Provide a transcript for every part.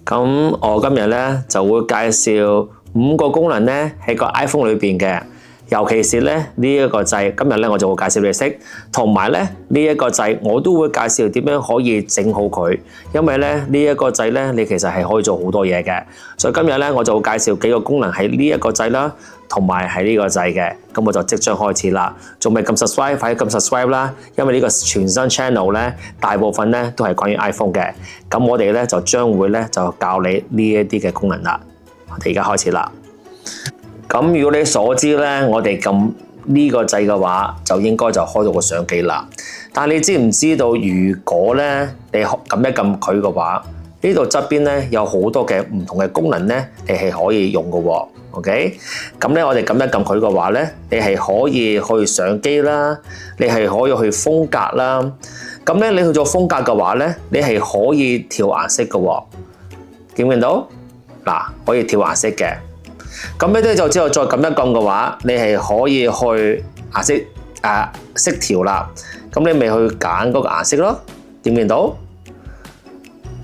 咁我今日咧就會介紹5個功能咧喺個 iPhone 裏邊嘅，尤其是咧呢一個掣，今日咧我就會介紹你識，同埋咧呢一個掣我都會介紹點樣可以整好佢，因為咧呢一個掣咧你其實係可以做好多嘢嘅，所以今日咧我就會介紹幾個功能喺呢一個掣啦，同埋喺呢個掣嘅，咁我就即將開始啦。仲未撳 subscribe，快啲撳 subscribe 啦，因為呢個全新 channel 咧大部分咧都係關於 iPhone 嘅，咁我哋咧就將會咧就教你呢一啲嘅功能啦。我哋而家開始啦。咁如果你所知咧，我哋撳呢個掣嘅話，就應該就開到個相機啦。但係你知唔知道，如果咧你撳一撳佢嘅話，呢度側邊咧有好多嘅唔同嘅功能咧，你係可以用嘅喎。OK， 咁咧我哋撳一撳佢嘅話咧，你係可以去相機啦，你係可以去風格啦。咁咧你去做風格嘅話咧，你係可以調顏色嘅喎。見唔見到？嗱，可以調顏色嘅。咁呢啲就之後再撳一撳嘅話，你係可以去顏色色調啦。咁你咪去揀嗰個顏色咯。見唔見到？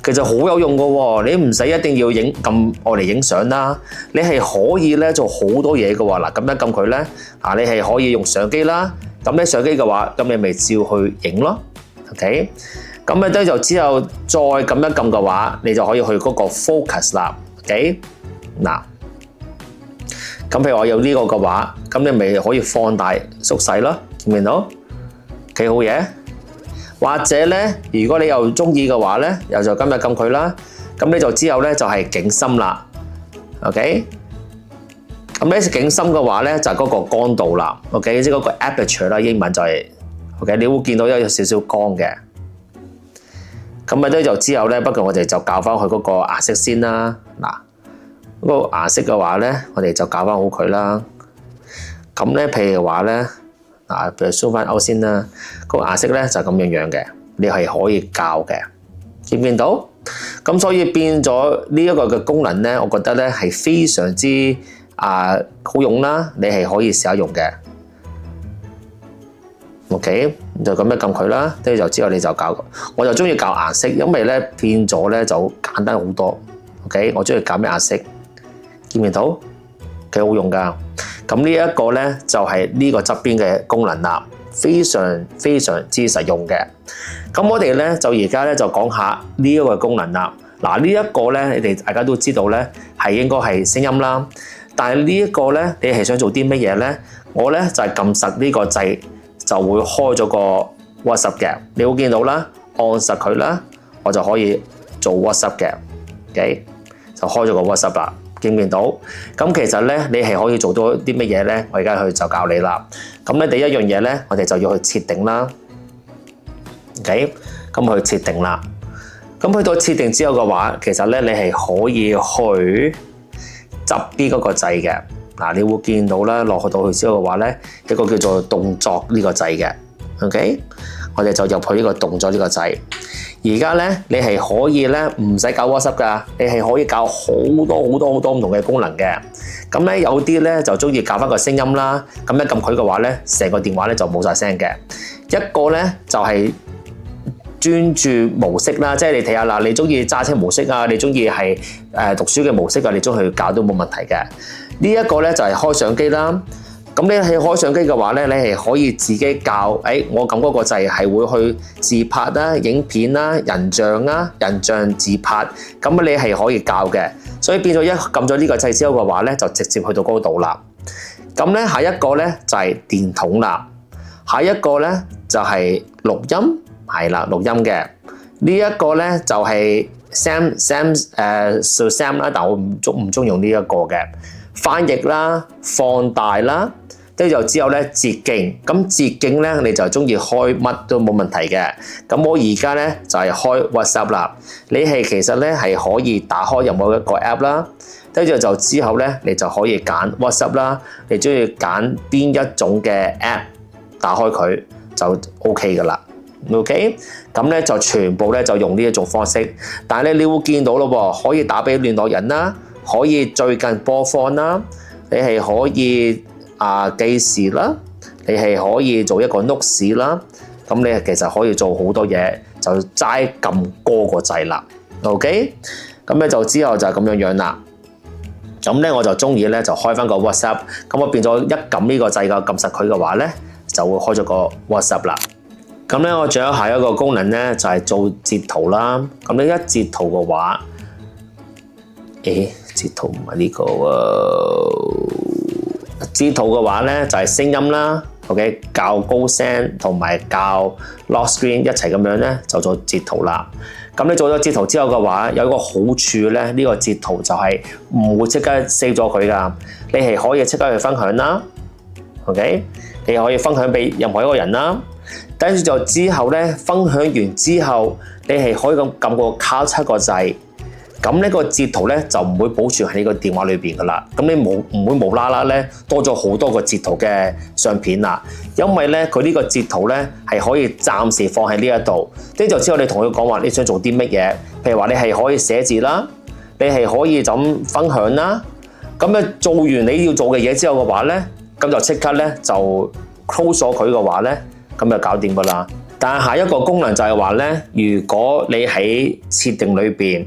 其實好有用嘅喎，你唔使一定要撳我嚟影相啦，你係可以咧做好多嘢嘅喎。嗱，撳一撳佢咧，你係可以用相機啦。咁咧相機嘅話，咁你咪照去影咯。OK， 咁咧就之後再撳一撳嘅話，你就可以去嗰個 focus 啦。OK， 嗱。咁譬如我有呢個嘅話，咁你咪可以放大縮細咯，見唔見到？幾好嘢！或者咧，如果你又中意嘅話咧，又就今日撳佢啦。咁你就之後咧就係景深啦。OK， 咁咧景深嘅話咧就係嗰個光度啦。OK， 即係嗰個 aperture 啦，英文就係 OK， 你會見到有少少光嘅。咁咧就之後咧，不過我哋就校翻佢嗰個顏色先啦。嗱。嗰個顏色嘅話咧，我哋就校翻好佢啦。咁咧，譬如話咧，譬如 show 翻 out 先啦。嗰個顏色咧就咁樣嘅，你係可以校嘅。見唔見到？咁所以變咗呢一個嘅功能咧，我覺得咧係非常之好用啦。你係可以試下用嘅。OK， 就咁一撳佢啦，跟住就之後你就校。我就中意校顏色，因為咧變咗咧就簡單好多。OK， 我中意校咩顏色？見唔見到？幾好用㗎。咁呢一個咧就係呢個側邊嘅功能啦，非常非常之實用嘅。咁我哋咧就而家咧就講下呢一個功能啦。嗱，呢一個咧，你哋大家都知道咧係應該係聲音啦。但係呢一個咧，你係想做啲乜嘢咧？我咧就係撳實呢個掣，就會開咗個 WhatsApp 嘅。你會見到啦，按實佢啦，我就可以做 WhatsApp 嘅。OK， 就開咗個 WhatsApp 啦。見唔見到？咁其實咧，你係可以做到啲乜嘢咧？我而家去就教你啦。咁咧，第一樣嘢咧，我哋就要去設定啦。OK， 咁去設定啦。咁去到設定之後嘅話，其實咧你係可以去側邊嗰個掣嘅。嗱，你會見到啦，落去到去之後嘅話咧，一個叫做動作呢個掣嘅。OK， 我哋就入去呢個動作呢個掣。而家咧，你係可以咧唔使搞 WhatsApp 噶，你係可以搞好多唔同嘅功能嘅。咁咧有啲咧就中意搞翻個聲音啦。咁一撳佢嘅話咧，成個電話咧就冇晒聲嘅。一個咧就係專注模式啦，即係你睇下啦，你中意揸車模式啊，你中意係讀書嘅模式啊，你中意去搞都冇問題嘅。呢一個咧就係開相機啦。咁你係開相機嘅話咧，你係可以自己校，我撳嗰個掣係會去自拍啦、影片啦、人像啦、人像自拍，咁你係可以校嘅。所以變咗一撳咗呢個掣之後嘅話咧，就直接去到嗰度啦。咁咧下一個咧就係電筒啦，下一個咧就係錄音，係啦，錄音嘅。呢一個咧就係 Sam 啦，但我唔中意用呢一個嘅。翻譯啦、放大啦，跟住之後咧捷徑，咁捷徑咧你就中意開乜都冇問題嘅。咁我而家咧就係開 WhatsApp 啦，你係其實咧係可以打開任何一個 app 啦，跟住就之後咧你就可以揀 WhatsApp 啦，你中意揀邊一種嘅 app 打開佢就 OK 噶啦。OK， 咁咧就全部咧就用呢一種方式，但係咧你會見到咯喎，可以打俾聯絡人啦。可以最近播放啦，你係可以記時啦，你係可以做一個 notes 啦，咁你其實可以做好多嘢，就齋撳嗰個掣啦。OK，咁咧就之後就係咁樣啦。咁咧我就中意咧就開翻個 WhatsApp，咁我變咗一撳呢個掣嘅撳實佢嘅話咧，就會開咗個 WhatsApp 啦。咁咧我仲有下一個功能咧就係做截圖啦。咁你一截圖嘅話，截圖唔係呢個喎。截圖嘅話咧就係聲音啦 ，OK， 較高聲同埋較 lock screen 一齊咁樣咧就做截圖啦。咁你做咗截圖之後嘅話，有一個好處咧，呢個截圖就係唔會即刻 save 咗佢噶，你係可以即刻去分享啦 ，OK， 你可以分享俾任何一個人啦。跟住就之後咧，分享完之後，你係可以咁撳個交叉個掣，咁呢個截圖咧就唔會保存喺你個電話裏邊噶啦。咁你唔會無啦啦咧多咗好多個截圖嘅相片啦，因為咧佢呢個截圖咧係可以暫時放喺呢一度。跟住之後你同佢講話你想做啲乜嘢，譬如話你係可以寫字啦，你係可以就咁分享啦。咁咧做完你要做嘅嘢之後嘅話咧，咁就即刻咧就 close 咗佢嘅話咧，咁就搞掂噶啦。但係下一個功能就係話咧，如果你喺設定裏邊，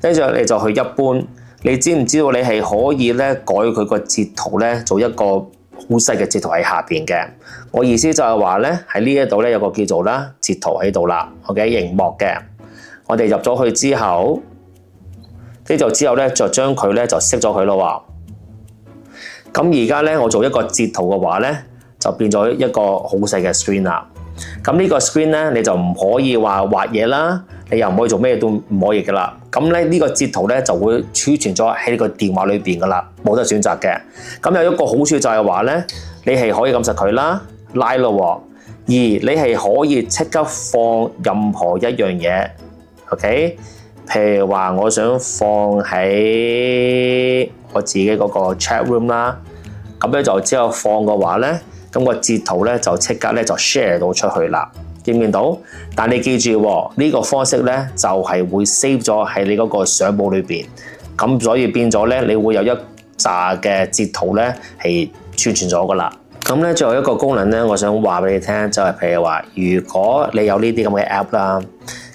跟住你就去一般，你知唔知道你係可以咧改佢個截圖咧做一個好細嘅截圖喺下邊嘅？我意思就係話咧喺呢一度咧有個叫做啦截圖喺度啦 ，OK， 螢幕嘅。我哋入咗去之後，跟住之後咧就將佢咧就熄咗佢咯喎。咁而家咧我做一個截圖嘅話咧，就變咗一個好細嘅 screen 啦。咁呢個 screen 咧你就唔可以話畫嘢啦，你又唔可以做咩都唔可以噶啦。咁咧呢個截圖咧就會儲存咗喺呢個電話裏邊噶啦，冇得選擇嘅。咁有一個好處就係話咧，你係可以撳實佢啦，拉咯喎，而你係可以即刻放任何一樣嘢 ，OK？ 譬如話我想放喺我自己嗰個 chat room 啦，咁咧就之後放嘅話咧。咁個截圖咧就即刻咧就 share 到出去啦，見唔見到？但你記住喎，呢個方式咧就係會 save 咗喺你嗰個相簿裏邊，咁所以變咗咧，你會有一紮嘅截圖咧係儲存咗噶啦。咁咧最後一個功能咧，我想話俾你聽，就係譬如話，如果你有呢啲咁嘅 app 啦，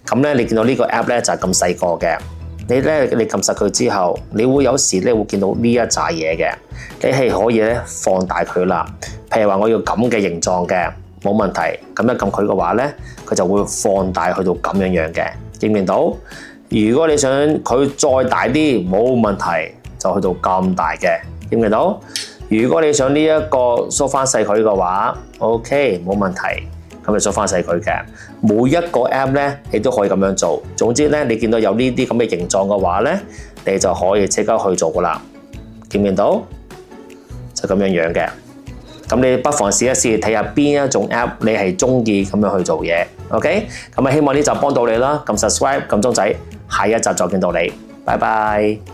咁咧你見到呢個 app 咧就係咁細個嘅。你撳實佢之後，你會有時咧會見到呢一紮嘢嘅，你係可以咧放大佢啦。譬如話我要咁嘅形狀嘅，冇問題。咁一撳佢嘅話咧，佢就會放大去到咁樣樣嘅，見唔見到？如果你想佢再大啲，冇問題，就去到咁大嘅，見唔見到？如果你想呢一個縮翻細佢嘅話 ，OK， 冇問題。咁你縮翻細佢嘅，每一個 app 咧，你都可以咁樣做。總之咧，你見到有呢啲咁嘅形狀嘅話咧，你就可以即刻去做噶啦。見唔見到？就咁樣樣嘅。咁你不妨試一試，睇下邊一種 app 你係中意咁樣去做嘢。OK， 咁啊希望呢集幫到你啦。撳 subscribe，撳鐘仔，下一集再見到你。拜拜。